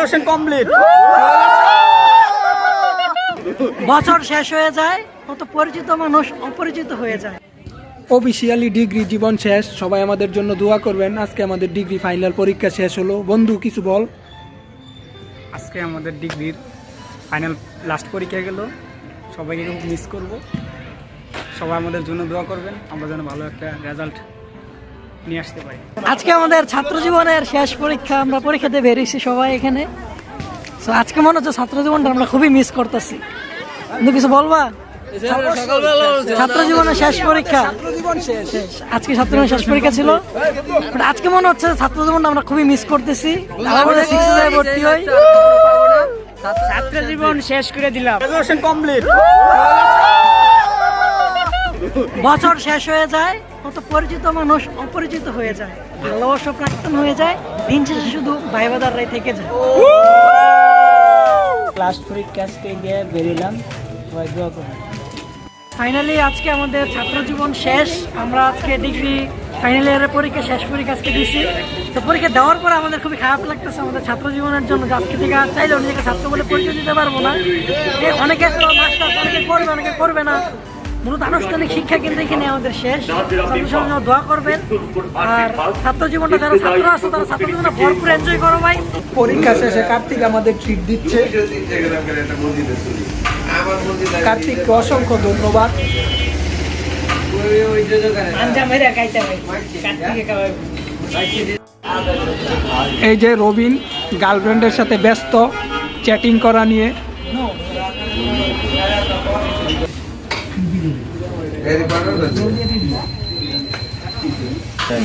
Graduation complete. বছর শেষ হয়ে যায়, কত পরিচিত মানুষ অপরিচিত হয়ে যায়। অফিসিয়ালি ডিগ্রি জীবন শেষ, সবাই আমাদের জন্য দোয়া করবেন। আজকে আমাদের ডিগ্রি ফাইনাল পরীক্ষা শেষ হলো। বন্ধু কিছু বল। আজকে আমাদের ডিগ্রির ফাইনাল লাস্ট পরীক্ষা গেল, সবাইকে খুব মিস করব। সবাই আমাদের জন্য দোয়া করবেন, আমরা যেন ভালো একটা রেজাল্ট নিয়ে আসতে পারি। আজকে আমাদের ছাত্র জীবনের শেষ পরীক্ষা, আমরা পরীক্ষাতে বেরিয়েছি সবাই এখানে। তো আজকে মনে হচ্ছে ছাত্র জীবনটা আমরা খুবই মিস করতেছি। কিন্তু কিছু বলবা? ছাত্র জীবনের শেষ পরীক্ষা, আজকে ছাত্র জীবনের শেষ পরীক্ষা ছিল। আজকে মনে হচ্ছে ছাত্র জীবনটা আমরা খুবই মিস করতেছি। ভর্তি হই, ছাত্র জীবন শেষ করে দিলাম, গ্রাজুয়েশন কমপ্লিট। বছর শেষ হয়ে যায়, কত পরিচিত মানুষ অপরিচিত হয়ে যায়, ভালোবাসা প্রাক্তন হয়ে যায়, দিন শেষে শুধু ভাই বাদাররাই থেকে যায়। লাস্ট পরীক্ষা আজকে গিয়ে বেরিলাম, সবাই দোয়া করবেন। ফাইনালি আজকে আমাদের ছাত্র জীবন শেষ। আমরা আজকে ডিগ্রি ফাইনাল ইয়ারের পরীক্ষা, শেষ পরীক্ষা আজকে দিছি। তো পরীক্ষা দেওয়ার পর আমাদের খুবই খারাপ লাগতেছে আমাদের ছাত্র জীবনের জন্য। আজকে থেকে চাইলেও নিজেকে ছাত্র বলে পরিচয় দিতে পারবো না। অনেকে মাস্টার, অনেকে করবে, অনেকে করবে না। মূলত আনুষ্ঠানিক শিক্ষা কিন্তু এখানে আমাদের শেষ। ছাত্র জন্য দোয়া করবেন, আর ছাত্র জীবনটা যারা ছাত্র আছে তারা ছাত্র জীবনটা ভরপুর এনজয় করো ভাই। পরীক্ষা শেষে কার্তিক আমাদের ট্রিট দিচ্ছে। কার্তিককে অসংখ্য ধন্যবাদ। এই যে রবিন গার্লফ্রেন্ডের সাথে ব্যস্ত চ্যাটিং করা নিয়ে।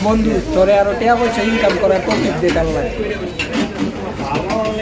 বন্ধু তোরে আরো টাকা পয়সা ইনকাম করার প্রফিট দেখার লাগে।